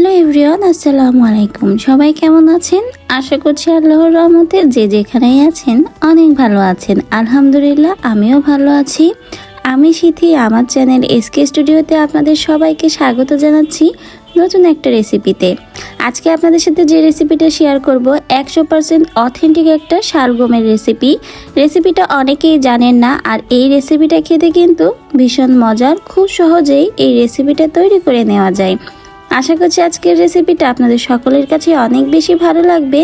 Hello everyone, আসসালামু আলাইকুম। সবাই কেমন আছেন? আশা করছি আল্লাহর রহমতে যে যেখানেই আছেন অনেক ভালো আছেন। আলহামদুলিল্লাহ, আমিও ভালো আছি। আমি সিথি, আমার চ্যানেল এসকে স্টুডিওতে আপনাদের সবাইকে স্বাগত জানাচ্ছি নতুন একটা রেসিপিতে। আজকে আপনাদের সাথে যে রেসিপিটা শেয়ার করব 100% অথেন্টিক একটা শালগমের রেসিপিটা অনেকেই জানেন না, আর এই রেসিপিটা খেতে কিন্তু ভীষণ মজার। খুব সহজেই এই রেসিপিটা তৈরি করে নেওয়া যায়। আশা করছি আজকের রেসিপিটা আপনাদের সকলের কাছে অনেক বেশি ভালো লাগবে।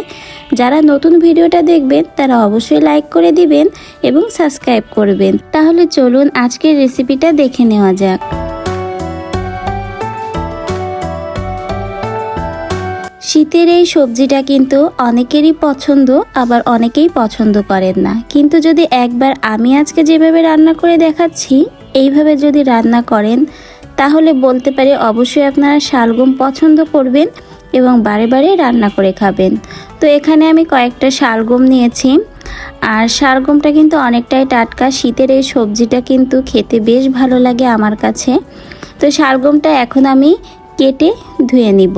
যারা নতুন ভিডিওটা দেখবেন তারা অবশ্যই লাইক করে দিবেন এবং সাবস্ক্রাইব করবেন। তাহলে চলুন আজকের রেসিপিটা দেখে নেওয়া যাক। শীতের এই সবজিটা কিন্তু অনেকেরই পছন্দ, আবার অনেকেই পছন্দ করেন না। কিন্তু যদি একবার আমি আজকে যেভাবে রান্না করে দেখাচ্ছি এইভাবে যদি রান্না করেন তাহলে বলতে পারি অবশ্যই আপনারা শালগম পছন্দ করবেন এবং বারে বারে রান্না করে খাবেন। তো এখানে আমি কয়েকটা শালগম নিয়েছি, আর শালগমটা কিন্তু অনেকটাই টাটকা। শীতের এই সবজিটা কিন্তু খেতে বেশ ভালো লাগে আমার কাছে। তো শালগমটা এখন আমি কেটে ধুয়ে নিব।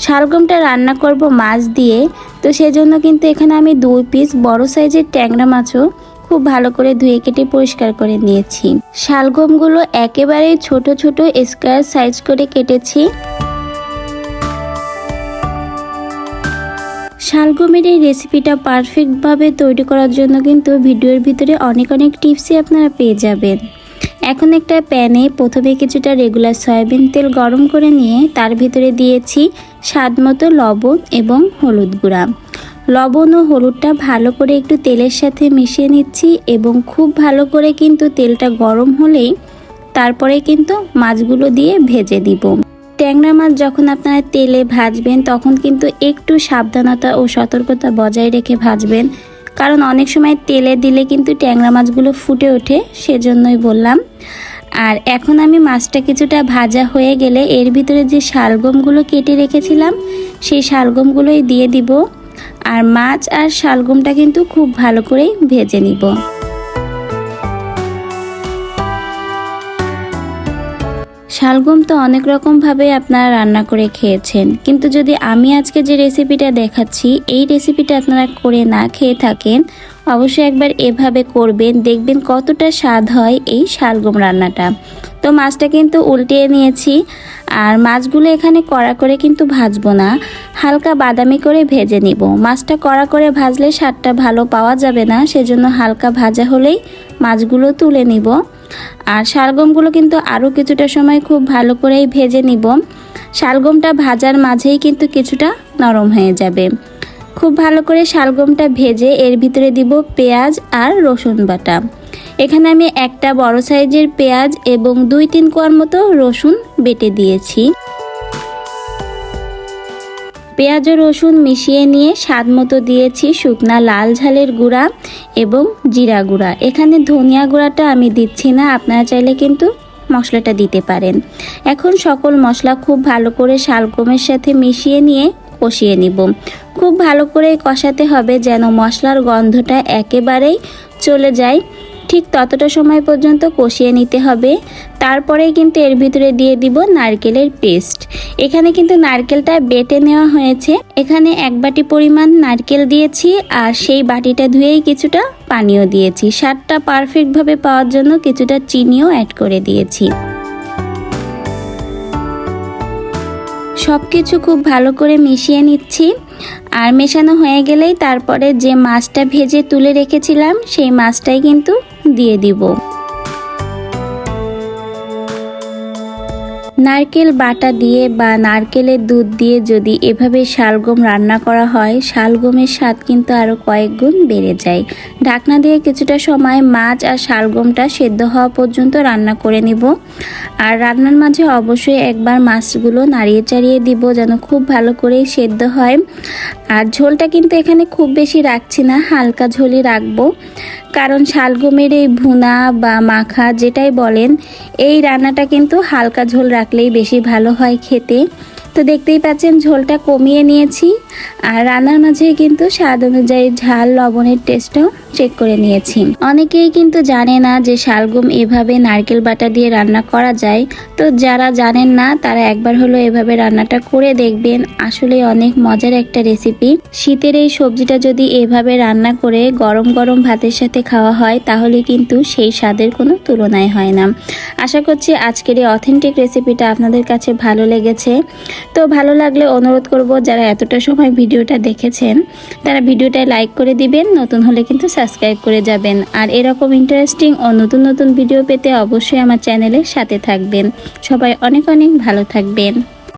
শালগমটা রান্না করব মাছ দিয়ে, তো সেজন্য কিন্তু এখানে আমি 2 পিস বড় সাইজের ট্যাংরা মাছও খুব ভালো করে ধুয়ে কেটে পরিষ্কার করে নিয়েছি। শালগমগুলো একেবারে ছোট ছোট স্কয়ার সাইজ করে কেটেছি। শালগমের এই রেসিপিটা পারফেক্টভাবে তৈরি করার জন্য কিন্তু ভিডিওর ভিতরে অনেক টিপসই আপনারা পেয়ে যাবেন। এখন একটা প্যানে প্রথমে কিছুটা রেগুলার সয়াবিন তেল গরম করে নিয়ে তার ভিতরে দিয়েছি স্বাদ মতো লবণ এবং হলুদ গুঁড়া। লবণ ও হলুদটা ভালো করে একটু তেলের সাথে মিশিয়ে নিচ্ছি এবং খুব ভালো করে কিন্তু তেলটা গরম হলেই তারপরে কিন্তু মাছগুলো দিয়ে ভেজে দিব। ট্যাংরা মাছ যখন আপনারা তেলে ভাজবেন তখন কিন্তু একটু সাবধানতা ও সতর্কতা বজায় রেখে ভাজবেন, কারণ অনেক সময় তেলে দিলে কিন্তু ট্যাংরা মাছগুলো ফুটে ওঠে, সেজন্যই বললাম। আর এখন আমি মাছটা কিছুটা ভাজা হয়ে গেলে এর ভিতরে যে শালগমগুলো কেটে রেখেছিলাম সেই শালগমগুলোই দিয়ে দিব, আর মাছ আর শালগমটা কিন্তু খুব ভালো করেই ভেজে নিব। শালগম তো অনেক রকমভাবে আপনারা রান্না করে খেয়েছেন, কিন্তু যদি আমি আজকে যে রেসিপিটা দেখাচ্ছি এই রেসিপিটা আপনারা করে না খেয়ে থাকেন অবশ্যই একবার এভাবে করবেন, দেখবেন কতটা স্বাদ হয় এই শালগম রান্নাটা। তো মাছটা কিন্তু উল্টিয়ে নিয়েছি, আর মাছগুলো এখানে কড়া করে কিন্তু ভাজবো না, হালকা বাদামি করে ভেজে নিব। মাছটা কড়া করে ভাজলে স্বাদটা ভালো পাওয়া যাবে না, সেজন্য হালকা ভাজা হলেই মাছগুলো তুলে নিব। আর শালগমগুলো কিন্তু আরও কিছুটা সময় খুব ভালো করেই ভেজে নিব। শালগমটা ভাজার মাঝেই কিন্তু কিছুটা নরম হয়ে যাবে। খুব ভালো করে শালগমটা ভেজে এর ভিতরে দিব পেঁয়াজ আর রসুন বাটা। এখানে আমি একটা বড় সাইজের পেঁয়াজ এবং 2-3 কোয়ার মতো রসুন বেটে দিয়েছি। পেঁয়াজ ও রসুন মিশিয়ে নিয়ে স্বাদ মতো দিয়েছি শুকনা লাল ঝালের গুঁড়া এবং জিরা গুঁড়া। এখানে ধনিয়া গুঁড়াটা আমি দিচ্ছি না, আপনারা চাইলে কিন্তু মশলাটা দিতে পারেন। এখন সকল মশলা খুব ভালো করে শালগমের সাথে মিশিয়ে নিয়ে কষিয়ে নিব। খুব ভালো করে কষাতে হবে যেন মশলার গন্ধটা একেবারেই চলে যায়, ঠিক ততটা সময় পর্যন্ত কষিয়ে নিতে হবে। তারপরেই কিন্তু এর ভিতরে দিয়ে দিব নারকেলের পেস্ট। এখানে কিন্তু নারকেলটা বেটে নেওয়া হয়েছে। এখানে 1 বাটি পরিমাণ নারকেল দিয়েছি, আর সেই বাটিটা ধুয়েই কিছুটা পানিও দিয়েছি। স্বাদটা পারফেক্টভাবে পাওয়ার জন্য কিছুটা চিনিও অ্যাড করে দিয়েছি। সব কিছু খুব ভালো করে মিশিয়ে নিচ্ছি, আর মেশানো হয়ে গেলেই তারপরে যে মাছটা ভেজে তুলে রেখেছিলাম সেই মাছটাই কিন্তু দিয়ে দিব। নারকেল বাটা দিয়ে বা নারকেলের দুধ দিয়ে যদি এভাবে শালগম রান্না করা হয় শালগমের স্বাদ কিন্তু আরও কয়েক গুণ বেড়ে যায়। ঢাকনা দিয়ে কিছুটা সময় মাছ আর শালগমটা সেদ্ধ হওয়া পর্যন্ত রান্না করে নিব। আর রান্নার মাঝে অবশ্যই একবার মাছগুলো নাড়িয়ে চাড়িয়ে দিব যেন খুব ভালো করে সেদ্ধ হয়। আর ঝোলটা কিন্তু এখানে খুব বেশি রাখছি না, হালকা ঝোলই রাখবো, কারণ শালগমের এই ভুনা বা মাখা যেটাই বলেন এই রান্নাটা কিন্তু হালকা ঝোল রাখলেই বেশি ভালো হয় খেতে। তো দেখতেই পাচ্ছেন ঝোলটা কমিয়ে নিয়েছি আর রান্নার মাঝে কিন্তু স্বাদ অনুযায়ী ঝাল লবণের টেস্টও চেক করে নিয়েছি। অনেকেই কিন্তু জানে না যে শালগম এভাবে নারকেল বাটা দিয়ে রান্না করা যায়। তো যারা জানেন না তারা একবার হলো এভাবে রান্নাটা করে দেখবেন, আসলে অনেক মজার একটা রেসিপি। শীতের এই সবজিটা যদি এভাবে রান্না করে গরম গরম ভাতের সাথে খাওয়া হয় তাহলে কিন্তু সেই স্বাদের কোনো তুলনায় হয় না। আশা করছি আজকের এই অথেন্টিক রেসিপিটা আপনাদের কাছে ভালো লেগেছে। তো ভালো লাগলে অনুরোধ করব যারা এতটা সময় ভিডিওটা দেখেছেন তারা ভিডিওটা লাইক করে দিবেন, নতুন হলে কিন্তু সাবস্ক্রাইব করে যাবেন। আর এরকম ইন্টারেস্টিং ও নতুন নতুন ভিডিও পেতে অবশ্যই আমার চ্যানেলের সাথে থাকবেন। সবাই অনেক অনেক ভালো থাকবেন।